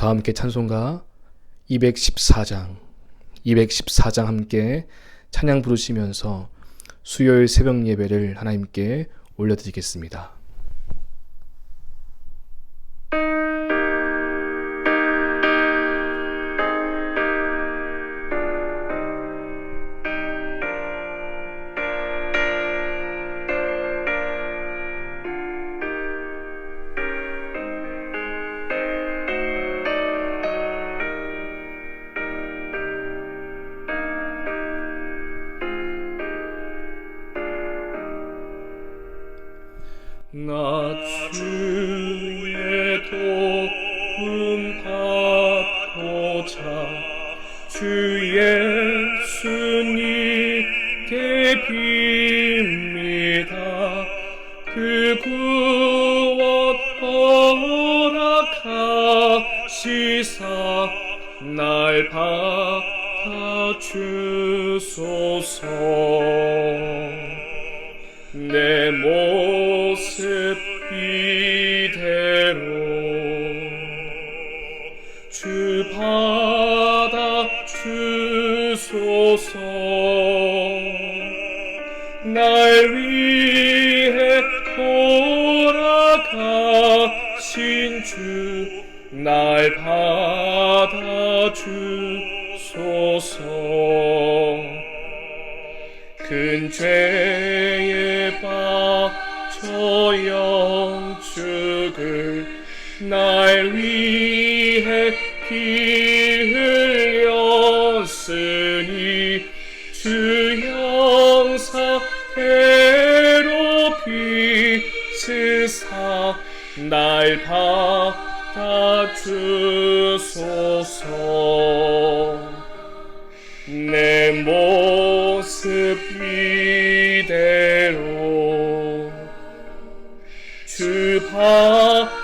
다 함께 찬송가 214장 함께 찬양 부르시면서 수요일 새벽 예배를 하나님께 올려드리겠습니다. 나 주의 도움 받고자 주 예수님께 빕니다. 그 구원 허락하시사 날 받아주소서. 내 모습 이대로 주 받아주소서. 날 위해 돌아가신 주 날 받아주소서. 큰 죄에 빠져 영죽을 날 위해 피 흘렸으니 주 형사대로 빚으사 날 받아주소서. 내 모습 이대로 주 받아주소서.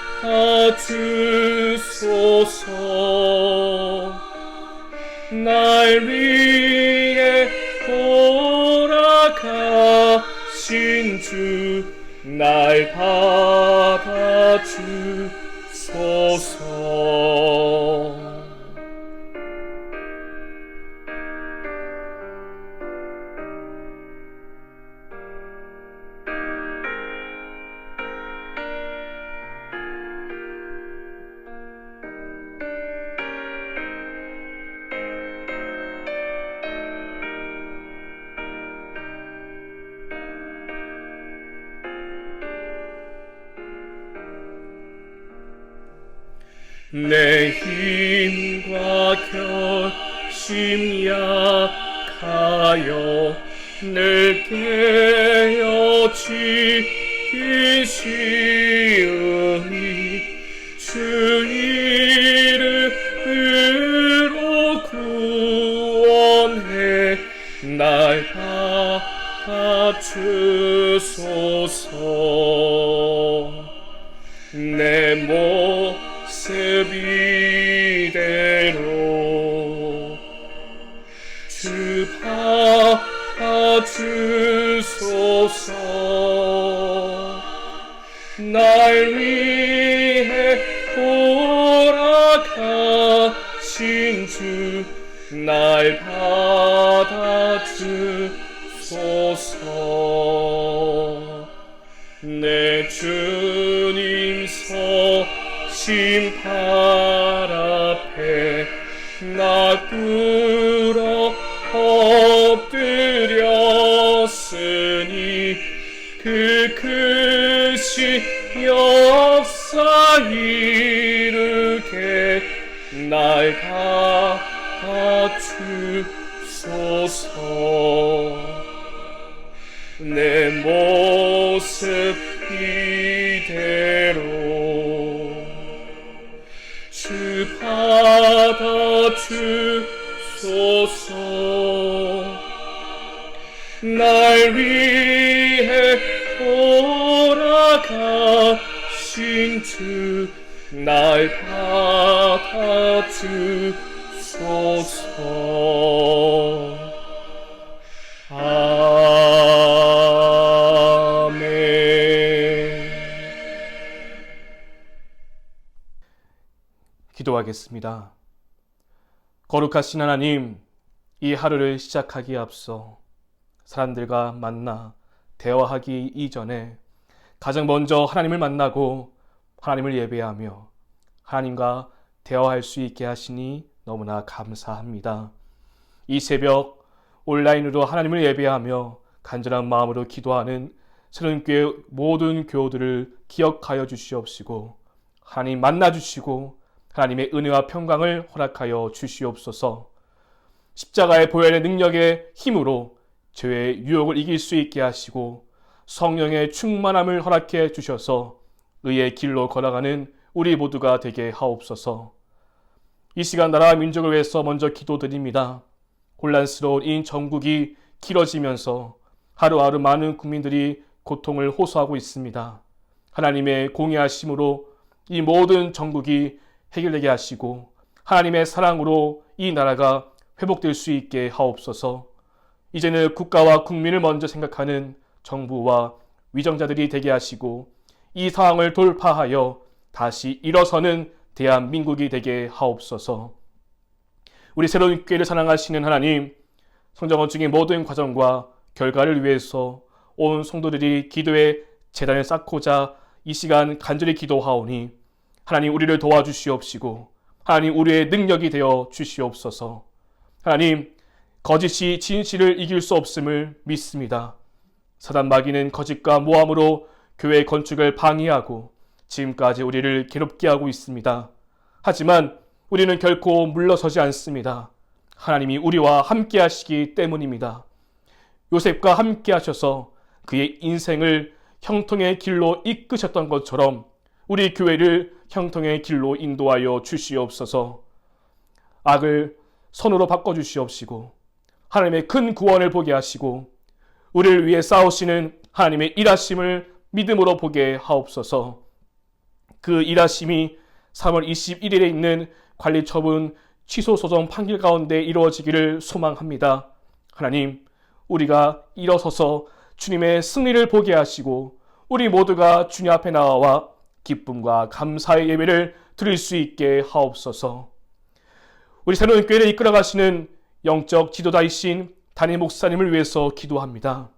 날 위해 돌아가신 주 날 받아주소서. 내 힘과 결심 약하여 늘 깨어지기 쉬우니 주 이름으로 구원해 날 받아주소서. 내 모습 이대로 주 받아주소서. 날 위해 돌아가신 주 날 받아주소서. 내 주님 서신 발 앞에 나 꿇어 엎드렸으니 그 크신 역사 이루게 날 받아주소서. 내 모습 이대로 주 받아주소서. 날 위해 돌아가신 주 날 받아주소서. 기도하겠습니다. 거룩하신 하나님, 이 하루를 시작하기에 앞서 사람들과 만나 대화하기 이전에 가장 먼저 하나님을 만나고 하나님을 예배하며 하나님과 대화할 수 있게 하시니 너무나 감사합니다. 이 새벽 온라인으로 하나님을 예배하며 간절한 마음으로 기도하는 새로운교회 모든 교우들을 기억하여 주시옵시고 하나님 만나 주시고 하나님의 은혜와 평강을 허락하여 주시옵소서. 십자가의 보혈의 능력의 힘으로 죄의 유혹을 이길 수 있게 하시고 성령의 충만함을 허락해 주셔서 의의 길로 걸어가는 우리 모두가 되게 하옵소서. 이 시간 나라 민족을 위해서 먼저 기도드립니다. 혼란스러운 이 전국이 길어지면서 하루하루 많은 국민들이 고통을 호소하고 있습니다. 하나님의 공의하심으로 이 모든 전국이 해결되게 하시고 하나님의 사랑으로 이 나라가 회복될 수 있게 하옵소서. 이제는 국가와 국민을 먼저 생각하는 정부와 위정자들이 되게 하시고 이 상황을 돌파하여 다시 일어서는 대한민국이 되게 하옵소서. 우리 새로운 교회를 사랑하시는 하나님, 성장원 중의 모든 과정과 결과를 위해서 온 성도들이 기도의 제단을 쌓고자 이 시간 간절히 기도하오니 하나님 우리를 도와주시옵시고 하나님 우리의 능력이 되어 주시옵소서. 하나님 거짓이 진실을 이길 수 없음을 믿습니다. 사단 마귀는 거짓과 모함으로 교회 건축을 방해하고 지금까지 우리를 괴롭게 하고 있습니다. 하지만 우리는 결코 물러서지 않습니다. 하나님이 우리와 함께 하시기 때문입니다. 요셉과 함께 하셔서 그의 인생을 형통의 길로 이끄셨던 것처럼 우리 교회를 형통의 길로 인도하여 주시옵소서. 악을 선으로 바꿔주시옵시고 하나님의 큰 구원을 보게 하시고 우리를 위해 싸우시는 하나님의 일하심을 믿음으로 보게 하옵소서. 그 일하심이 3월 21일에 있는 관리처분 취소 소송 판결 가운데 이루어지기를 소망합니다. 하나님, 우리가 일어서서 주님의 승리를 보게 하시고 우리 모두가 주님 앞에 나와 기쁨과 감사의 예배를 드릴 수 있게 하옵소서. 우리 새로운 교회를 이끌어 가시는 영적 지도자이신 담임 목사님을 위해서 기도합니다.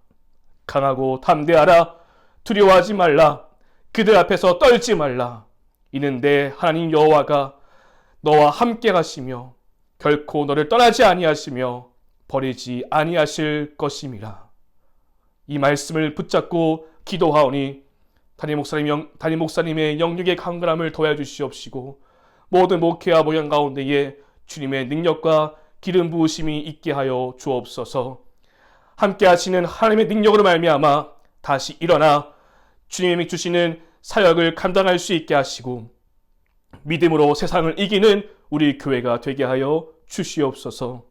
강하고 담대하라. 두려워하지 말라. 그들 앞에서 떨지 말라. 이는 내 하나님 여호와가 너와 함께 가시며 결코 너를 떠나지 아니하시며 버리지 아니하실 것임이라. 이 말씀을 붙잡고 기도하오니 담임 목사님의 영육의 강건함을 도와주시옵시고 모든 목회와 모양 가운데에 주님의 능력과 기름 부으심이 있게 하여 주옵소서. 함께 하시는 하나님의 능력으로 말미암아 다시 일어나 주님이 주시는 사역을 감당할 수 있게 하시고 믿음으로 세상을 이기는 우리 교회가 되게 하여 주시옵소서.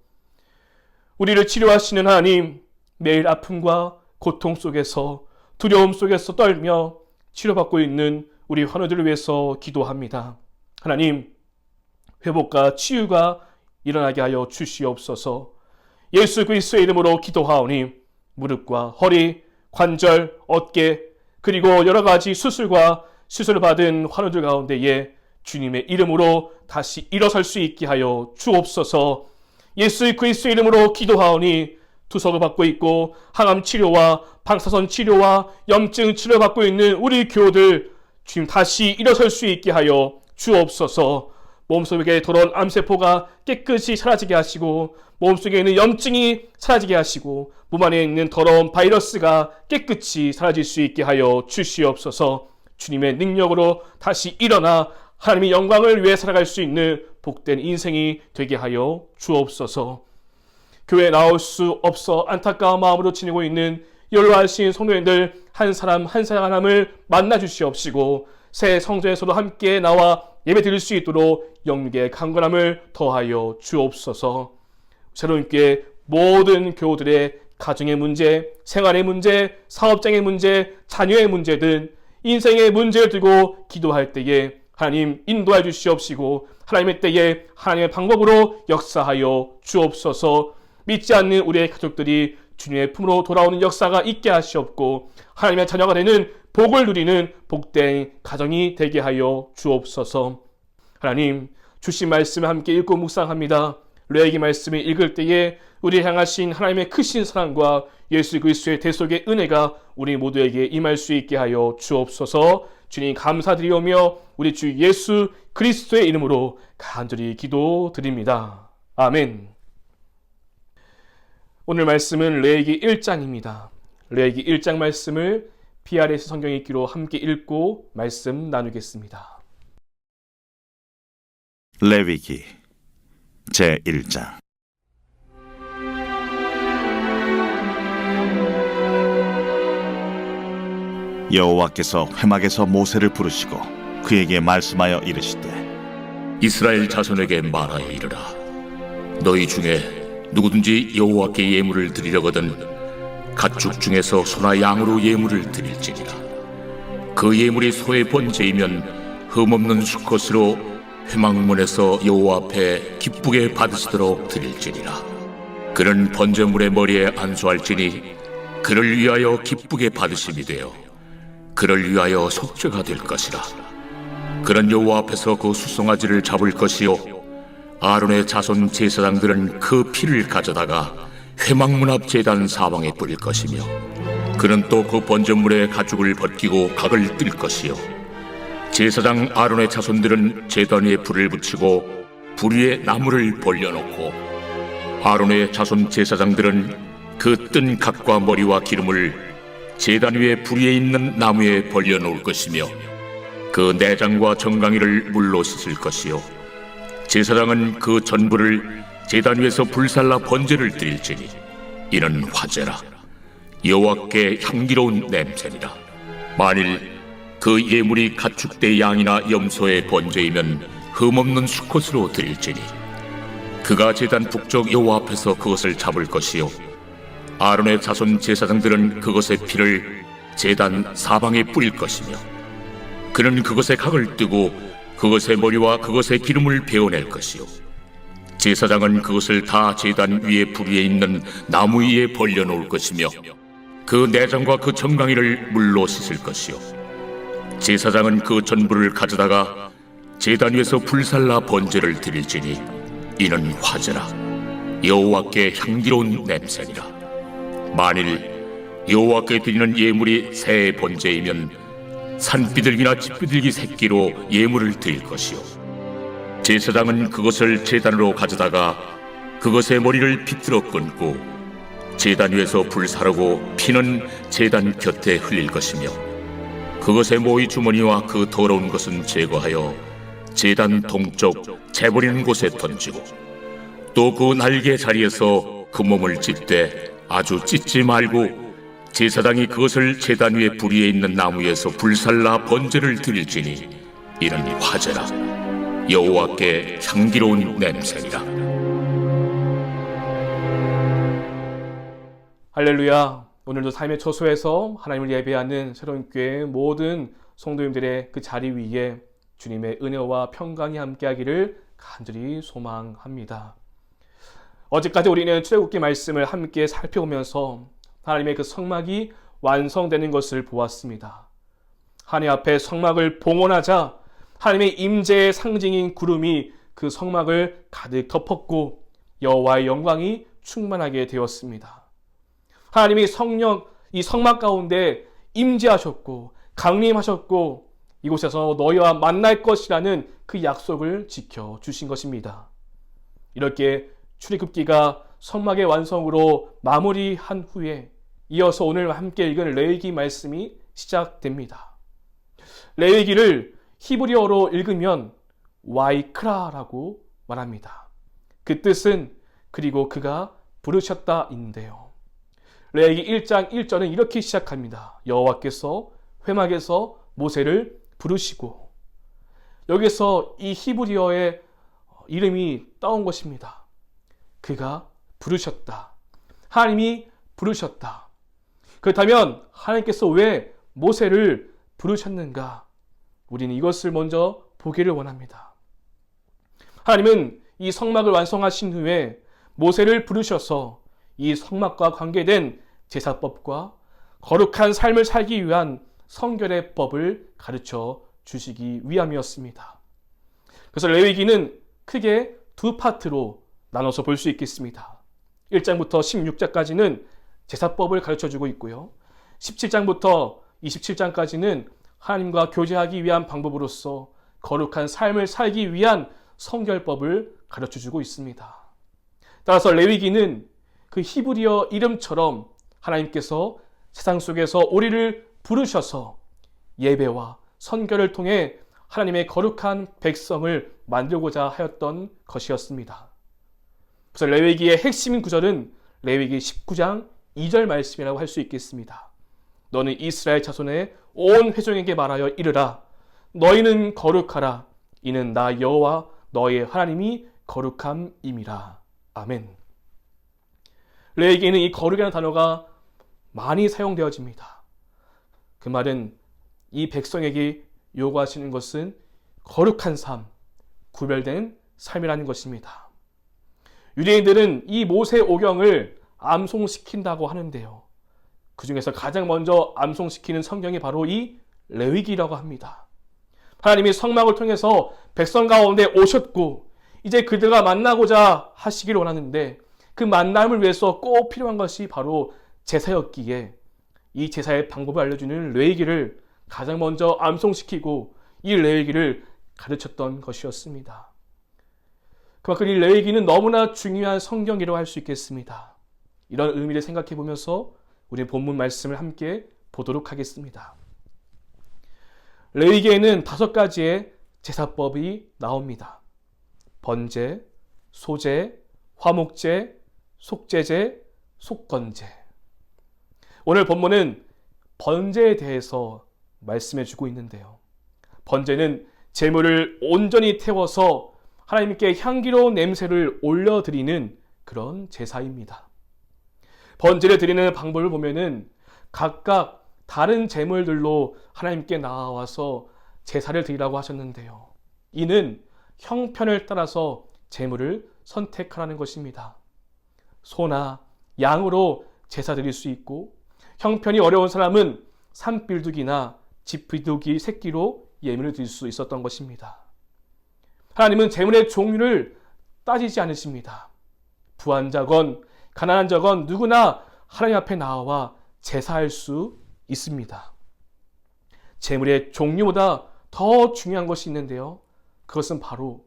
우리를 치료하시는 하나님, 매일 아픔과 고통 속에서 두려움 속에서 떨며 치료받고 있는 우리 환우들을 위해서 기도합니다. 하나님, 회복과 치유가 일어나게 하여 주시옵소서. 예수 그리스도의 이름으로 기도하오니 무릎과 허리, 관절, 어깨 그리고 여러 가지 수술과 수술을 받은 환우들 가운데에 주님의 이름으로 다시 일어설 수 있게 하여 주옵소서. 예수 그리스도의 이름으로 기도하오니 투석을 받고 있고 항암 치료와 방사선 치료와 염증 치료를 받고 있는 우리 교우들 주님 다시 일어설 수 있게 하여 주옵소서. 몸속에 돌아온 암세포가 깨끗이 사라지게 하시고 몸속에 있는 염증이 사라지게 하시고 몸 안에 있는 더러운 바이러스가 깨끗이 사라질 수 있게 하여 주시옵소서. 주님의 능력으로 다시 일어나 하나님의 영광을 위해 살아갈 수 있는 복된 인생이 되게 하여 주옵소서. 교회에 나올 수 없어 안타까운 마음으로 지내고 있는 연로하신 성도님들 한 사람 한 사람을 만나 주시옵시고 새 성전에서도 함께 나와 예배 드릴 수 있도록 영육의 강건함을 더하여 주옵소서. 새로운 교회 모든 교우들의 가정의 문제, 생활의 문제, 사업장의 문제, 자녀의 문제든 인생의 문제를 두고 기도할 때에 하나님 인도해 주시옵시고 하나님의 때에 하나님의 방법으로 역사하여 주옵소서. 믿지 않는 우리의 가족들이 주님의 품으로 돌아오는 역사가 있게 하시옵고 하나님의 자녀가 되는 복을 누리는 복된 가정이 되게 하여 주옵소서. 하나님, 주신 말씀을 함께 읽고 묵상합니다. 레위기 말씀을 읽을 때에 우리 향하신 하나님의 크신 사랑과 예수 그리스도의 대속의 은혜가 우리 모두에게 임할 수 있게 하여 주옵소서. 주님 감사드리오며 우리 주 예수 그리스도의 이름으로 간절히 기도드립니다. 아멘. 오늘 말씀은 레위기 1장입니다. 레위기 1장 말씀을 PRS 성경 읽기로 함께 읽고 말씀 나누겠습니다. 레위기 제1장. 여호와께서 회막에서 모세를 부르시고 그에게 말씀하여 이르시되, 이스라엘 자손에게 말하여 이르라. 너희 중에 누구든지 여호와께 예물을 드리려거든 가축 중에서 소나 양으로 예물을 드릴지니라. 그 예물이 소의 번제이면 흠없는 수컷으로 회막문에서 여호와 앞에 기쁘게 받으시도록 드릴지니라. 그는 번제물의 머리에 안수할지니 그를 위하여 기쁘게 받으심이 되어 그를 위하여 속죄가 될 것이라. 그는 여호와 앞에서 그 수송아지를 잡을 것이요 아론의 자손 제사장들은 그 피를 가져다가 회막문 앞 제단 사방에 뿌릴 것이며 그는 또 그 번제물의 가죽을 벗기고 각을 뜰 것이요 제사장 아론의 자손들은 제단 위에 불을 붙이고 불 위에 나무를 벌려놓고 아론의 자손 제사장들은 그 뜬 각과 머리와 기름을 제단 위에 불 위에 있는 나무에 벌려놓을 것이며 그 내장과 정강이를 물로 씻을 것이요 제사장은 그 전부를 제단 위에서 불살라 번제를 드릴지니 이는 화제라. 여호와께 향기로운 냄새니라. 만일 그 예물이 가축대 양이나 염소의 번제이면 흠없는 수컷으로 드릴지니 그가 제단 북쪽 여호와 앞에서 그것을 잡을 것이요 아론의 자손 제사장들은 그것의 피를 제단 사방에 뿌릴 것이며 그는 그것의 각을 뜨고 그것의 머리와 그것의 기름을 베어낼 것이요 제사장은 그것을 다 제단 위에 불 위에 있는 나무 위에 벌려놓을 것이며 그 내장과 그 정강이를 물로 씻을 것이요 제사장은 그 전부를 가져다가 제단 위에서 불살라 번제를 드릴지니 이는 화제라. 여호와께 향기로운 냄새니라. 만일 여호와께 드리는 예물이 새의 번제이면 산비둘기나 집비둘기 새끼로 예물을 드릴 것이요 제사장은 그것을 제단으로 가져다가 그것의 머리를 비틀어 끊고 제단 위에서 불사르고 피는 제단 곁에 흘릴 것이며 그것의 모이 주머니와 그 더러운 것은 제거하여 제단 동쪽 재버리는 곳에 던지고 또 그 날개 자리에서 그 몸을 찢되 아주 찢지 말고 제사장이 그것을 제단 위에 불 위에 있는 나무에서 불살라 번제를 드릴지니 이는 화제라. 여호와께 향기로운 냄새니라. 할렐루야. 오늘도 삶의 처소에서 하나님을 예배하는 새로운 교회의 모든 성도님들의 그 자리 위에 주님의 은혜와 평강이 함께하기를 간절히 소망합니다. 어제까지 우리는 출애굽기 말씀을 함께 살펴보면서 하나님의 그 성막이 완성되는 것을 보았습니다. 하나님 앞에 성막을 봉헌하자 하나님의 임재의 상징인 구름이 그 성막을 가득 덮었고 여호와의 영광이 충만하게 되었습니다. 하나님이 성령 이 성막 가운데 임재하셨고 강림하셨고 이곳에서 너희와 만날 것이라는 그 약속을 지켜주신 것입니다. 이렇게 출애굽기가 성막의 완성으로 마무리한 후에 이어서 오늘 함께 읽은 레위기 말씀이 시작됩니다. 레위기를 히브리어로 읽으면 와이크라라고 말합니다. 그 뜻은 그리고 그가 부르셨다인데요. 레위기 1장 1절은 이렇게 시작합니다. 여호와께서 회막에서 모세를 부르시고 여기서 이 히브리어의 이름이 따온 것입니다. 그가 부르셨다. 하나님이 부르셨다. 그렇다면 하나님께서 왜 모세를 부르셨는가? 우리는 이것을 먼저 보기를 원합니다. 하나님은 이 성막을 완성하신 후에 모세를 부르셔서 이 성막과 관계된 제사법과 거룩한 삶을 살기 위한 성결의 법을 가르쳐 주시기 위함이었습니다. 그래서 레위기는 크게 두 파트로 나눠서 볼 수 있겠습니다. 1장부터 16장까지는 제사법을 가르쳐주고 있고요. 17장부터 27장까지는 하나님과 교제하기 위한 방법으로서 거룩한 삶을 살기 위한 성결법을 가르쳐주고 있습니다. 따라서 레위기는 그 히브리어 이름처럼 하나님께서 세상 속에서 우리를 부르셔서 예배와 선결을 통해 하나님의 거룩한 백성을 만들고자 하였던 것이었습니다. 그래서 레위기의 핵심 구절은 레위기 19장 2절 말씀이라고 할 수 있겠습니다. 너는 이스라엘 자손의 온 회중에게 말하여 이르라. 너희는 거룩하라. 이는 나 여호와 너의 하나님이 거룩함임이라. 아멘. 레위기에는 이 거룩이라는 단어가 많이 사용되어집니다. 그 말은 이 백성에게 요구하시는 것은 거룩한 삶, 구별된 삶이라는 것입니다. 유대인들은 이 모세오경을 암송시킨다고 하는데요. 그 중에서 가장 먼저 암송시키는 성경이 바로 이 레위기라고 합니다. 하나님이 성막을 통해서 백성 가운데 오셨고 이제 그들과 만나고자 하시기를 원하는데 그 만남을 위해서 꼭 필요한 것이 바로 제사였기에 이 제사의 방법을 알려주는 레위기를 가장 먼저 암송시키고 이 레위기를 가르쳤던 것이었습니다. 그만큼 이 레위기는 너무나 중요한 성경이라고 할 수 있겠습니다. 이런 의미를 생각해 보면서 우리 본문 말씀을 함께 보도록 하겠습니다. 레위기에는 5가지의 제사법이 나옵니다. 번제, 소제, 화목제, 속제제, 속건제. 오늘 본문은 번제에 대해서 말씀해 주고 있는데요. 번제는 제물을 온전히 태워서 하나님께 향기로운 냄새를 올려드리는 그런 제사입니다. 번제를 드리는 방법을 보면은 각각 다른 제물들로 하나님께 나와서 제사를 드리라고 하셨는데요. 이는 형편을 따라서 제물을 선택하라는 것입니다. 소나 양으로 제사 드릴 수 있고 형편이 어려운 사람은 산비둘기나 집비둘기 새끼로 예물을 드릴 수 있었던 것입니다. 하나님은 제물의 종류를 따지지 않으십니다. 부한 자건 가난한 자건 누구나 하나님 앞에 나와 제사할 수 있습니다. 제물의 종류보다 더 중요한 것이 있는데요. 그것은 바로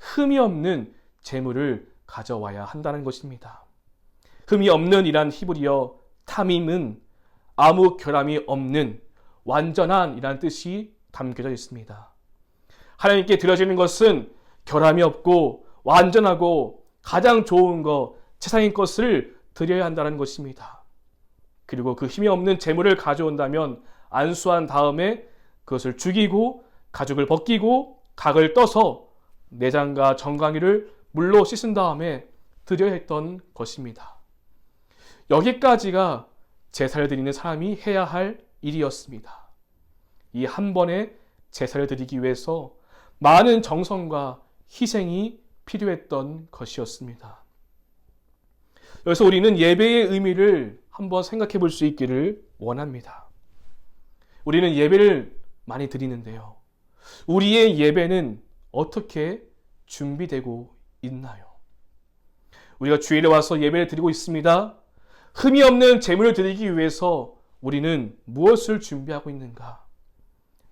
흠이 없는 제물을 가져와야 한다는 것입니다. 흠이 없는 이란 히브리어 타밈은 아무 결함이 없는 완전한 이란 뜻이 담겨져 있습니다. 하나님께 드려지는 것은 결함이 없고 완전하고 가장 좋은 것, 최상의 것을 드려야 한다는 것입니다. 그리고 그 힘이 없는 제물을 가져온다면 안수한 다음에 그것을 죽이고 가죽을 벗기고 각을 떠서 내장과 정강이를 물로 씻은 다음에 드려야 했던 것입니다. 여기까지가 제사를 드리는 사람이 해야 할 일이었습니다. 이 한 번에 제사를 드리기 위해서 많은 정성과 희생이 필요했던 것이었습니다. 여기서 우리는 예배의 의미를 한번 생각해 볼 수 있기를 원합니다. 우리는 예배를 많이 드리는데요. 우리의 예배는 어떻게 준비되고 있나요? 우리가 주일에 와서 예배를 드리고 있습니다. 흠이 없는 제물을 드리기 위해서 우리는 무엇을 준비하고 있는가?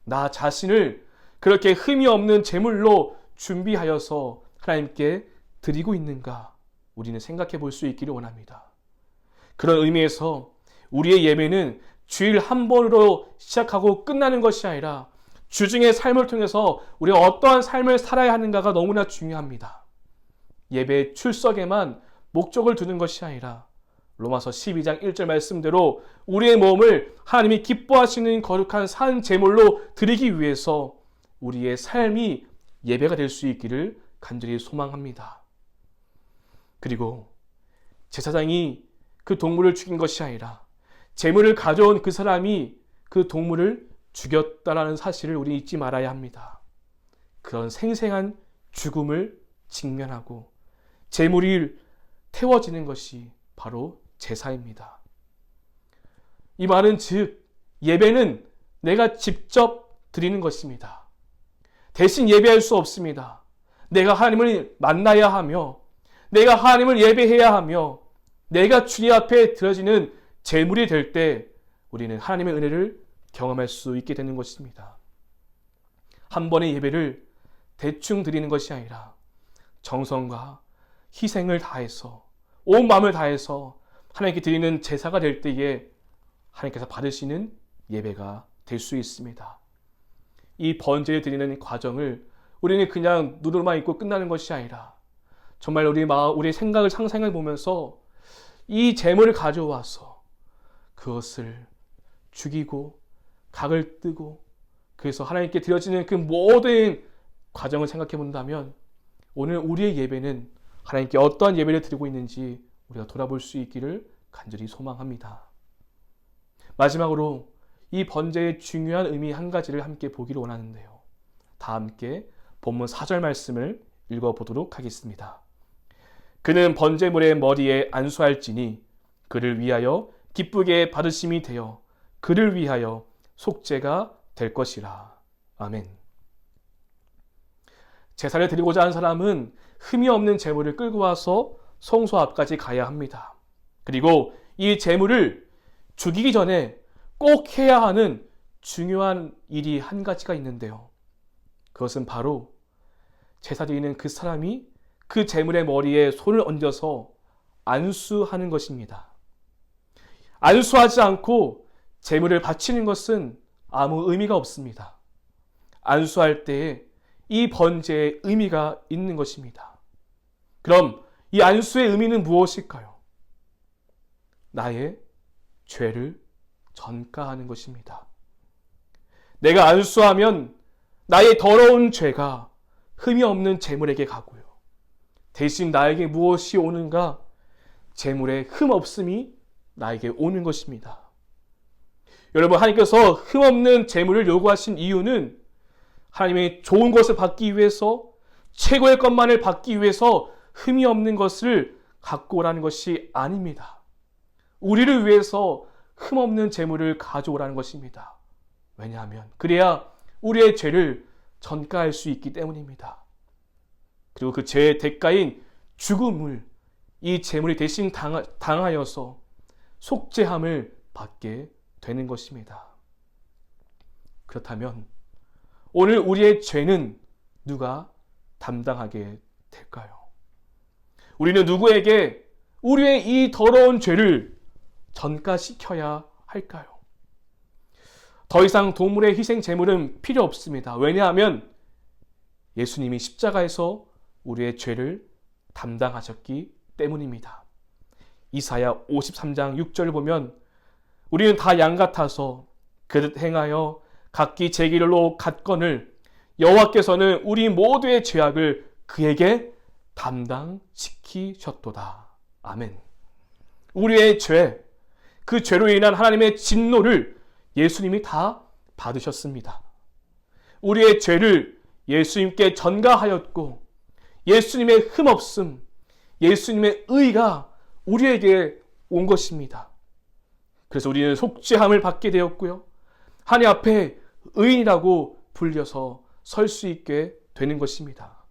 나 자신을 그렇게 흠이 없는 제물로 준비하여서 하나님께 드리고 있는가? 우리는 생각해 볼 수 있기를 원합니다. 그런 의미에서 우리의 예배는 주일 한 번으로 시작하고 끝나는 것이 아니라 주중의 삶을 통해서 우리가 어떠한 삶을 살아야 하는가가 너무나 중요합니다. 예배 출석에만 목적을 두는 것이 아니라 로마서 12장 1절 말씀대로 우리의 몸을 하나님이 기뻐하시는 거룩한 산 제물로 드리기 위해서 우리의 삶이 예배가 될 수 있기를 간절히 소망합니다. 그리고 제사장이 그 동물을 죽인 것이 아니라 제물을 가져온 그 사람이 그 동물을 죽였다라는 사실을 우리 잊지 말아야 합니다. 그런 생생한 죽음을 직면하고 제물이 태워지는 것이 바로 제사입니다. 이 말은 즉 예배는 내가 직접 드리는 것입니다. 대신 예배할 수 없습니다. 내가 하나님을 만나야 하며 내가 하나님을 예배해야 하며 내가 주님 앞에 드려지는 제물이 될 때 우리는 하나님의 은혜를 경험할 수 있게 되는 것입니다. 한 번의 예배를 대충 드리는 것이 아니라 정성과 희생을 다해서 온 마음을 다해서 하나님께 드리는 제사가 될 때에 하나님께서 받으시는 예배가 될 수 있습니다. 이 번제를 드리는 과정을 우리는 그냥 누르만 입고 끝나는 것이 아니라 정말 우리의 생각을 상상해 보면서 이 제물을 가져와서 그것을 죽이고 각을 뜨고 그래서 하나님께 드려지는 그 모든 과정을 생각해 본다면 오늘 우리의 예배는 하나님께 어떠한 예배를 드리고 있는지 우리가 돌아볼 수 있기를 간절히 소망합니다. 마지막으로 이 번제의 중요한 의미 한 가지를 함께 보기를 원하는데요. 다 함께 본문 4절 말씀을 읽어보도록 하겠습니다. 그는 번제물의 머리에 안수할지니 그를 위하여 기쁘게 받으심이 되어 그를 위하여 속죄가 될 것이라. 아멘. 제사를 드리고자 하는 사람은 흠이 없는 제물을 끌고 와서 성소 앞까지 가야 합니다. 그리고 이 제물을 죽이기 전에 꼭 해야 하는 중요한 일이 한 가지가 있는데요. 그것은 바로 제사 드리는 그 사람이 그 제물의 머리에 손을 얹어서 안수하는 것입니다. 안수하지 않고 제물을 바치는 것은 아무 의미가 없습니다. 안수할 때에 이 번제의 의미가 있는 것입니다. 그럼 이 안수의 의미는 무엇일까요? 나의 죄를 전가하는 것입니다. 내가 안수하면 나의 더러운 죄가 흠이 없는 제물에게 가고요. 대신 나에게 무엇이 오는가? 제물의 흠 없음이 나에게 오는 것입니다. 여러분, 하나님께서 흠 없는 제물을 요구하신 이유는 하나님의 좋은 것을 받기 위해서, 최고의 것만을 받기 위해서 흠이 없는 것을 갖고 오라는 것이 아닙니다. 우리를 위해서 흠 없는 제물을 가져오라는 것입니다. 왜냐하면 그래야 우리의 죄를 전가할 수 있기 때문입니다. 그리고 그 죄의 대가인 죽음을 이 제물이 대신 당하여서 속죄함을 받게 되는 것입니다. 그렇다면 오늘 우리의 죄는 누가 담당하게 될까요? 우리는 누구에게 우리의 이 더러운 죄를 전가시켜야 할까요? 더 이상 동물의 희생 제물은 필요 없습니다. 왜냐하면 예수님이 십자가에서 우리의 죄를 담당하셨기 때문입니다. 이사야 53장 6절을 보면 우리는 다 양 같아서 그릇 행하여 각기 제 길로 갔거늘 여호와께서는 우리 모두의 죄악을 그에게 담당시키셨도다. 아멘. 우리의 죄, 그 죄로 인한 하나님의 진노를 예수님이 다 받으셨습니다. 우리의 죄를 예수님께 전가하였고 예수님의 흠없음, 예수님의 의가 우리에게 온 것입니다. 그래서 우리는 속죄함을 받게 되었고요. 하나님 앞에 의인이라고 불려서 설 수 있게 되는 것입니다.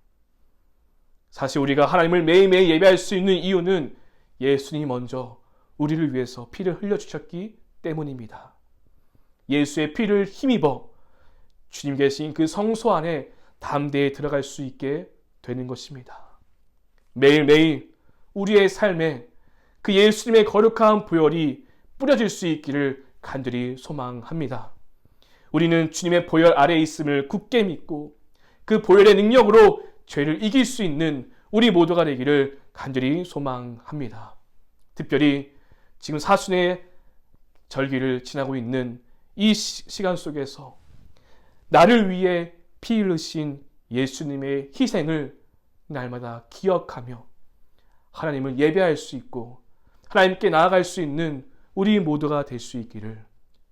사실 우리가 하나님을 매일매일 예배할 수 있는 이유는 예수님이 먼저 우리를 위해서 피를 흘려주셨기 때문입니다. 예수의 피를 힘입어 주님 계신 그 성소 안에 담대히 들어갈 수 있게 되는 것입니다. 매일매일 우리의 삶에 그 예수님의 거룩한 보혈이 뿌려질 수 있기를 간절히 소망합니다. 우리는 주님의 보혈 아래에 있음을 굳게 믿고 그 보혈의 능력으로 죄를 이길 수 있는 우리 모두가 되기를 간절히 소망합니다. 특별히 지금 사순의 절기를 지나고 있는 이 시간 속에서 나를 위해 피 흘리신 예수님의 희생을 날마다 기억하며 하나님을 예배할 수 있고 하나님께 나아갈 수 있는 우리 모두가 될 수 있기를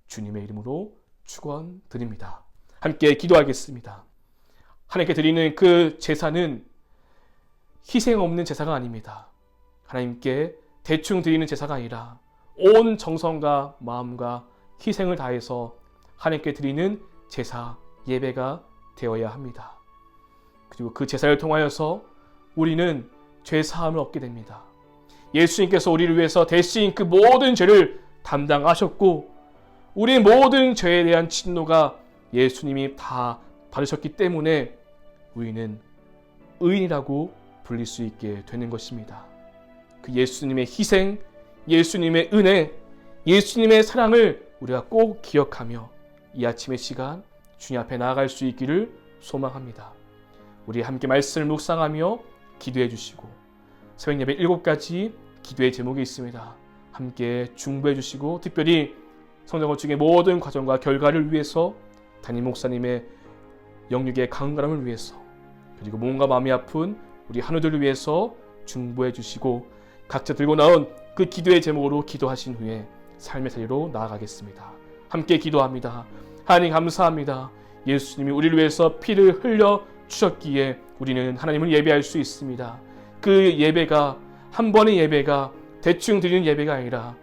주님의 이름으로 축원드립니다. 함께 기도하겠습니다. 하나님께 드리는 그 제사는 희생 없는 제사가 아닙니다. 하나님께 대충 드리는 제사가 아니라 온 정성과 마음과 희생을 다해서 하나님께 드리는 제사, 예배가 되어야 합니다. 그리고 그 제사를 통하여서 우리는 죄 사함을 얻게 됩니다. 예수님께서 우리를 위해서 대신 그 모든 죄를 담당하셨고 우리의 모든 죄에 대한 진노가 예수님이 다 받으셨기 때문에 우리는 의인이라고 불릴 수 있게 되는 것입니다. 그 예수님의 희생, 예수님의 은혜, 예수님의 사랑을 우리가 꼭 기억하며 이 아침의 시간 주님 앞에 나아갈 수 있기를 소망합니다. 우리 함께 말씀을 묵상하며 기도해 주시고 새벽 예배 7가지 기도의 제목이 있습니다. 함께 중보해 주시고 특별히 성장 건축의 모든 과정과 결과를 위해서 담임 목사님의 영육의 강건함을 위해서 그리고 몸과 마음이 아픈 우리 한우들을 위해서 중보해 주시고 각자 들고 나온 그 기도의 제목으로 기도하신 후에 삶의 자리로 나아가겠습니다. 함께 기도합니다. 하나님 감사합니다. 예수님이 우리를 위해서 피를 흘려 주셨기에 우리는 하나님을 예배할 수 있습니다. 그 예배가 한 번의 예배가 대충 드리는 예배가 아니라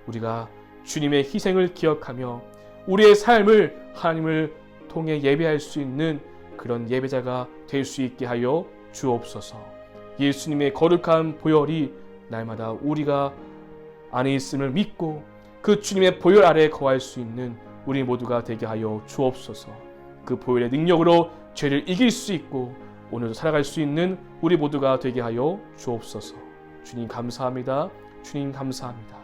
우리가 주님의 희생을 기억하며 우리의 삶을 하나님을 통해 예배할 수 있는 그런 예배자가 될 수 있게 하여 주옵소서. 예수님의 거룩한 보혈이 날마다 우리가 안에 있음을 믿고 그 주님의 보혈 아래에 거할 수 있는 우리 모두가 되게 하여 주옵소서. 그 보혈의 능력으로 죄를 이길 수 있고 오늘도 살아갈 수 있는 우리 모두가 되게 하여 주옵소서. 주님 감사합니다. 주님 감사합니다.